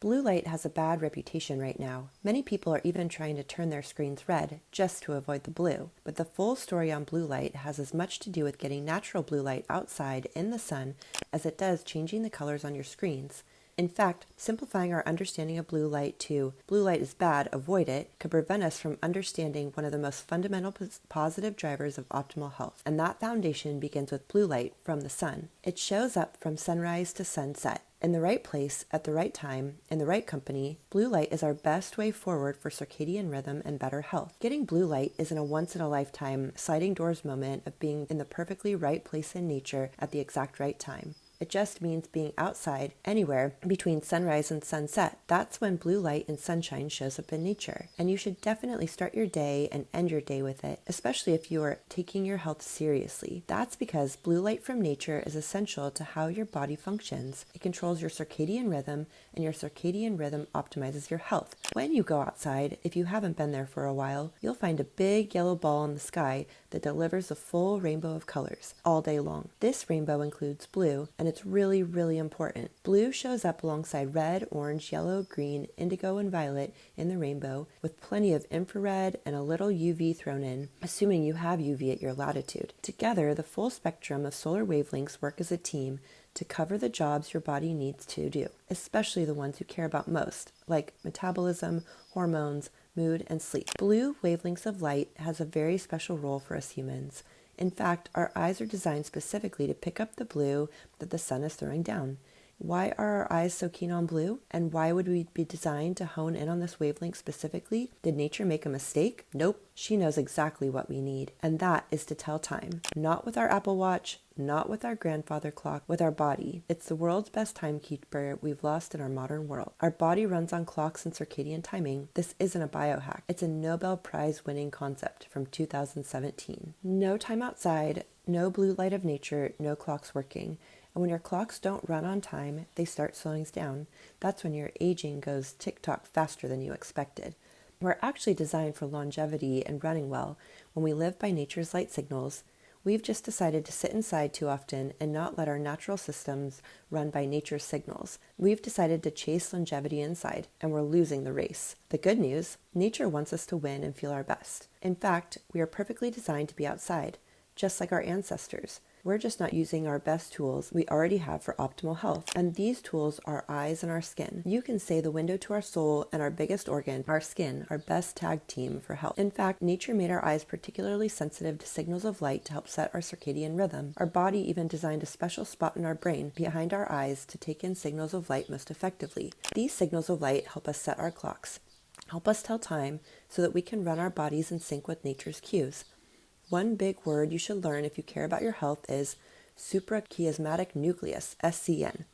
Blue light has a bad reputation right now. Many people are even trying to turn their screens red just to avoid the blue. But the full story on blue light has as much to do with getting natural blue light outside in the sun as it does changing the colors on your screens. In fact, simplifying our understanding of blue light to blue light is bad, avoid it, could prevent us from understanding one of the most fundamental positive drivers of optimal health. And that foundation begins with blue light from the sun. It shows up from sunrise to sunset. In the right place, at the right time, in the right company, blue light is our best way forward for circadian rhythm and better health. Getting blue light isn't a once-in-a-lifetime sliding doors moment of being in the perfectly right place in nature at the exact right time. It just means being outside, anywhere, between sunrise and sunset. That's when blue light and sunshine shows up in nature. And you should definitely start your day and end your day with it, especially if you are taking your health seriously. That's because blue light from nature is essential to how your body functions. It controls your circadian rhythm, and your circadian rhythm optimizes your health. When you go outside, if you haven't been there for a while, you'll find a big yellow ball in the sky that delivers a full rainbow of colors all day long. This rainbow includes blue, and it's really, really important. Blue shows up alongside red, orange, yellow, green, indigo, and violet in the rainbow, with plenty of infrared and a little UV thrown in, assuming you have UV at your latitude. Together, the full spectrum of solar wavelengths work as a team to cover the jobs your body needs to do, especially the ones you care about most, like metabolism, hormones, mood, and sleep. Blue wavelengths of light has a very special role for us humans. In fact, our eyes are designed specifically to pick up the blue that the sun is throwing down. Why are our eyes so keen on blue? And why would we be designed to hone in on this wavelength specifically? Did nature make a mistake? Nope. She knows exactly what we need. And that is to tell time. Not with our Apple Watch, not with our grandfather clock, with our body. It's the world's best timekeeper we've lost in our modern world. Our body runs on clocks and circadian timing. This isn't a biohack. It's a Nobel Prize winning concept from 2017. No time outside, no blue light of nature, no clocks working. And when your clocks don't run on time, they start slowing down. That's when your aging goes tick-tock faster than you expected. We're actually designed for longevity and running well when we live by nature's light signals. We've just decided to sit inside too often and not let our natural systems run by nature's signals. We've decided to chase longevity inside, and we're losing the race. The good news, nature wants us to win and feel our best. In fact, we are perfectly designed to be outside, just like our ancestors. We're just not using our best tools we already have for optimal health. And these tools are our eyes and our skin. You can say the window to our soul and our biggest organ, our skin, our best tag team for health. In fact, nature made our eyes particularly sensitive to signals of light to help set our circadian rhythm. Our body even designed a special spot in our brain behind our eyes to take in signals of light most effectively. These signals of light help us set our clocks, help us tell time so that we can run our bodies in sync with nature's cues. One big word you should learn if you care about your health is suprachiasmatic nucleus, SCN.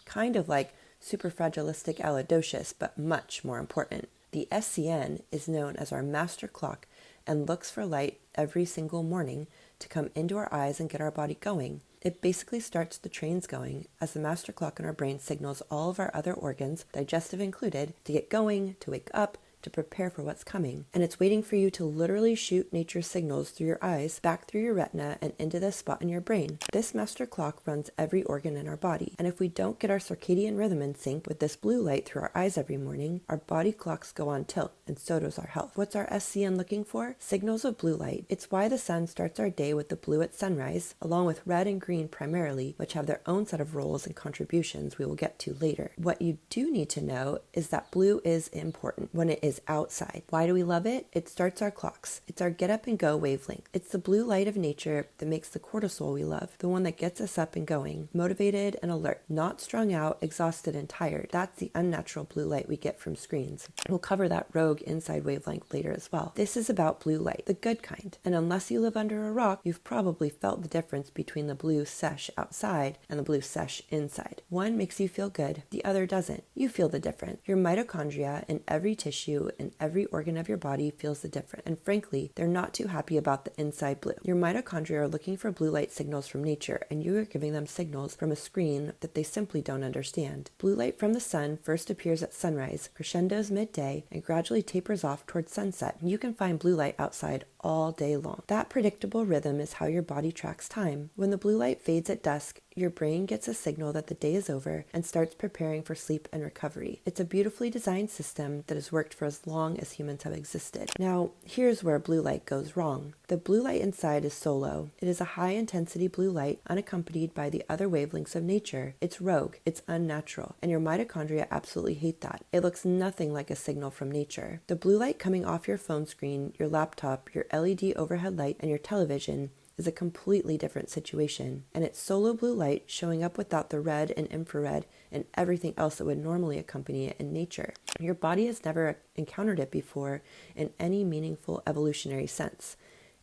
Kind of like superfragilisticalidocious, but much more important. The SCN is known as our master clock and looks for light every single morning to come into our eyes and get our body going. It basically starts the trains going as the master clock in our brain signals all of our other organs, digestive included, to get going, to wake up, to prepare for what's coming. And it's waiting for you to literally shoot nature's signals through your eyes, back through your retina, and into this spot in your brain. This master clock runs every organ in our body. And if we don't get our circadian rhythm in sync with this blue light through our eyes every morning, our body clocks go on tilt, and so does our health. What's our SCN looking for? Signals of blue light. It's why the sun starts our day with the blue at sunrise, along with red and green primarily, which have their own set of roles and contributions we will get to later. What you do need to know is that blue is important when it is outside. Why do we love it? It starts our clocks. It's our get up and go wavelength. It's the blue light of nature that makes the cortisol we love, the one that gets us up and going, motivated and alert, not strung out, exhausted and tired. That's the unnatural blue light we get from screens. We'll cover that rogue inside wavelength later as well. This is about blue light, the good kind. And unless you live under a rock, you've probably felt the difference between the blue sesh outside and the blue sesh inside. One makes you feel good, the other doesn't. You feel the difference. Your mitochondria in every tissue and every organ of your body feels the difference. And frankly, they're not too happy about the inside blue. Your mitochondria are looking for blue light signals from nature, and you are giving them signals from a screen that they simply don't understand. Blue light from the sun first appears at sunrise, crescendos midday, and gradually tapers off towards sunset. You can find blue light outside all day long. That predictable rhythm is how your body tracks time. When the blue light fades at dusk, your brain gets a signal that the day is over and starts preparing for sleep and recovery. It's a beautifully designed system that has worked for as long as humans have existed. Now, here's where blue light goes wrong. The blue light inside is solo. It is a high-intensity blue light unaccompanied by the other wavelengths of nature. It's rogue, it's unnatural, and your mitochondria absolutely hate that. It looks nothing like a signal from nature. The blue light coming off your phone screen, your laptop, your LED overhead light, and your television is a completely different situation, and it's solo blue light showing up without the red and infrared and everything else that would normally accompany it in nature. Your body has never encountered it before in any meaningful evolutionary sense,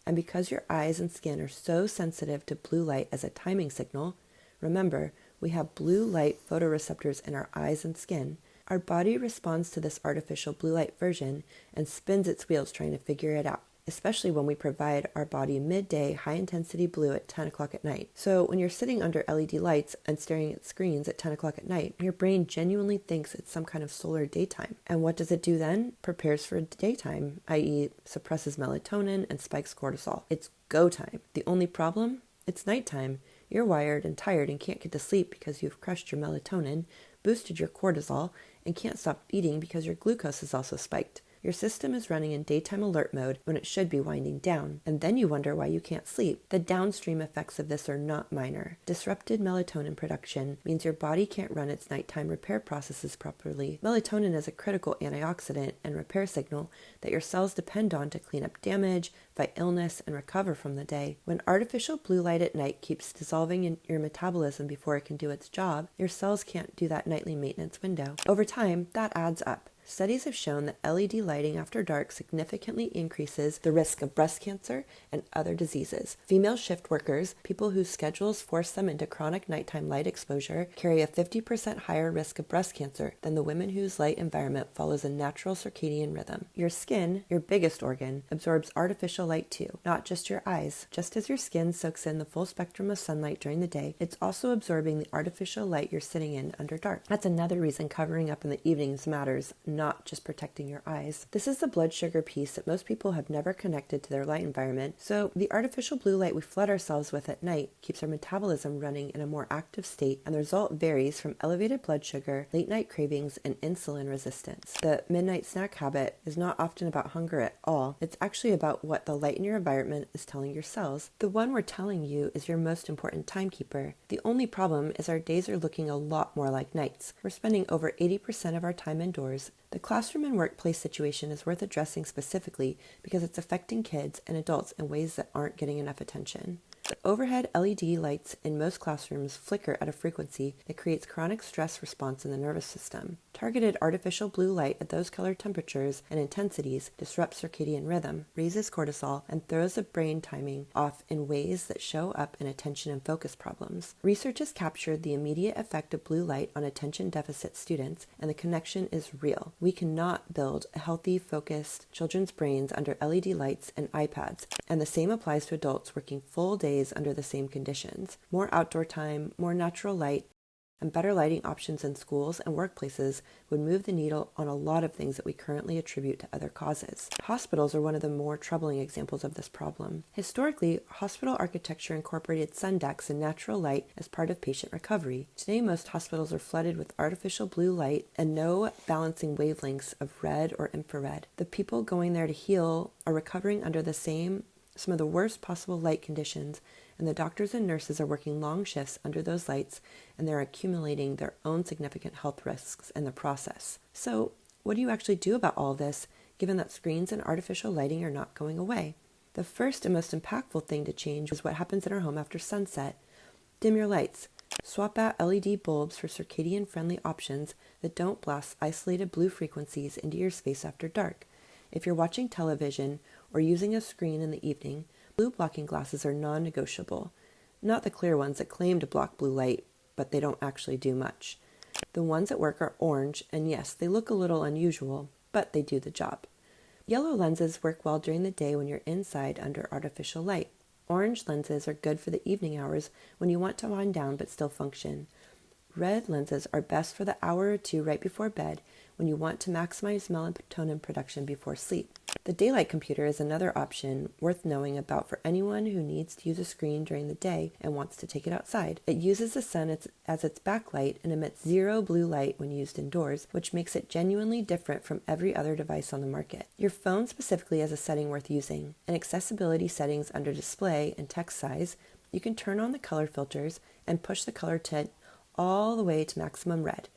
and because your eyes and skin are so sensitive to blue light as a timing signal, remember, we have blue light photoreceptors in our eyes and skin, our body responds to this artificial blue light version and spins its wheels trying to figure it out, especially when we provide our body midday high-intensity blue at 10 o'clock at night. So when you're sitting under LED lights and staring at screens at 10 o'clock at night, your brain genuinely thinks it's some kind of solar daytime. And what does it do then? Prepares for daytime, i.e. suppresses melatonin and spikes cortisol. It's go time. The only problem? It's nighttime. You're wired and tired and can't get to sleep because you've crushed your melatonin, boosted your cortisol, and can't stop eating because your glucose is also spiked. Your system is running in daytime alert mode when it should be winding down, and then you wonder why you can't sleep. The downstream effects of this are not minor. Disrupted melatonin production means your body can't run its nighttime repair processes properly. Melatonin is a critical antioxidant and repair signal that your cells depend on to clean up damage, fight illness, and recover from the day. When artificial blue light at night keeps dissolving in your metabolism before it can do its job, your cells can't do that nightly maintenance window. Over time, that adds up. Studies have shown that LED lighting after dark significantly increases the risk of breast cancer and other diseases. Female shift workers, people whose schedules force them into chronic nighttime light exposure, carry a 50% higher risk of breast cancer than the women whose light environment follows a natural circadian rhythm. Your skin, your biggest organ, absorbs artificial light too, not just your eyes. Just as your skin soaks in the full spectrum of sunlight during the day, it's also absorbing the artificial light you're sitting in under dark. That's another reason covering up in the evenings matters, not just protecting your eyes. This is the blood sugar piece that most people have never connected to their light environment, so the artificial blue light we flood ourselves with at night keeps our metabolism running in a more active state, and the result varies from elevated blood sugar, late night cravings, and insulin resistance. The midnight snack habit is not often about hunger at all. It's actually about what the light in your environment is telling your cells. The one we're telling you is your most important timekeeper. The only problem is our days are looking a lot more like nights. We're spending over 80% of our time indoors. The classroom and workplace situation is worth addressing specifically because it's affecting kids and adults in ways that aren't getting enough attention. The overhead LED lights in most classrooms flicker at a frequency that creates chronic stress response in the nervous system. Targeted artificial blue light at those color temperatures and intensities disrupts circadian rhythm, raises cortisol, and throws the brain timing off in ways that show up in attention and focus problems. Research has captured the immediate effect of blue light on attention deficit students, and the connection is real. We cannot build healthy, focused children's brains under LED lights and iPads, and the same applies to adults working full days under the same conditions. More outdoor time, more natural light, and better lighting options in schools and workplaces would move the needle on a lot of things that we currently attribute to other causes. Hospitals are one of the more troubling examples of this problem. Historically, hospital architecture incorporated sun decks and natural light as part of patient recovery. Today, most hospitals are flooded with artificial blue light and no balancing wavelengths of red or infrared. The people going there to heal are recovering under some of the worst possible light conditions, and the doctors and nurses are working long shifts under those lights, and they're accumulating their own significant health risks in the process. So, what do you actually do about all this, given that screens and artificial lighting are not going away? The first and most impactful thing to change is what happens in our home after sunset. Dim your lights. Swap out LED bulbs for circadian-friendly options that don't blast isolated blue frequencies into your space after dark. If you're watching television or using a screen in the evening, blue blocking glasses are non-negotiable. Not the clear ones that claim to block blue light, but they don't actually do much. The ones at work are orange, and yes, they look a little unusual, but they do the job. Yellow lenses work well during the day when you're inside under artificial light. Orange lenses are good for the evening hours when you want to wind down but still function. Red lenses are best for the hour or two right before bed when you want to maximize melatonin production before sleep. The daylight computer is another option worth knowing about for anyone who needs to use a screen during the day and wants to take it outside. It uses the sun as its backlight and emits zero blue light when used indoors, which makes it genuinely different from every other device on the market. Your phone specifically has a setting worth using. In accessibility settings under display and text size, you can turn on the color filters and push the color tint all the way to maximum red.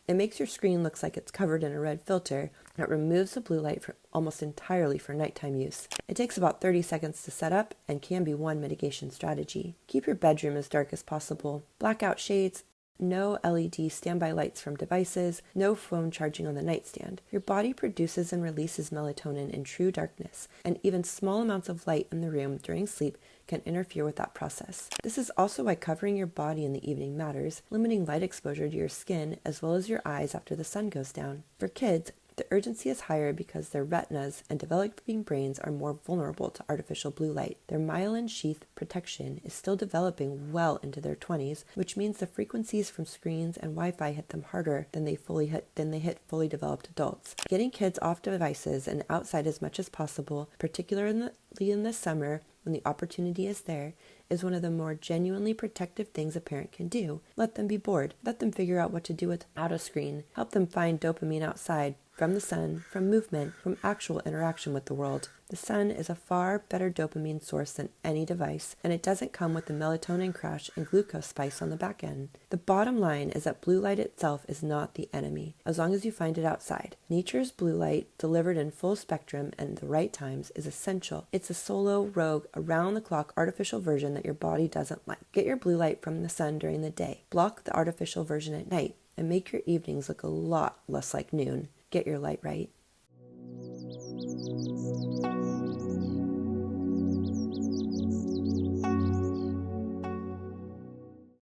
It makes your screen look like it's covered in a red filter that removes the blue light almost entirely for nighttime use. It takes about 30 seconds to set up and can be one mitigation strategy. Keep your bedroom as dark as possible. Blackout shades, no LED standby lights from devices, no phone charging on the nightstand. Your body produces and releases melatonin in true darkness, and even small amounts of light in the room during sleep can interfere with that process. This is also why covering your body in the evening matters, limiting light exposure to your skin as well as your eyes after the sun goes down. For kids, the urgency is higher because their retinas and developing brains are more vulnerable to artificial blue light. Their myelin sheath protection is still developing well into their 20s, which means the frequencies from screens and Wi-Fi hit them harder than they hit fully developed adults. Getting kids off devices and outside as much as possible, particularly in the summer when the opportunity is there, is one of the more genuinely protective things a parent can do. Let them be bored. Let them figure out what to do without a screen. Help them find dopamine outside, from the sun, from movement, from actual interaction with the world. The sun is a far better dopamine source than any device, and it doesn't come with the melatonin crash and glucose spice on the back end. The bottom line is that blue light itself is not the enemy, as long as you find it outside. Nature's blue light, delivered in full spectrum and the right times, is essential. It's a solo, rogue, around-the-clock artificial version that your body doesn't like. Get your blue light from the sun during the day. Block the artificial version at night, and make your evenings look a lot less like noon. Get your light right.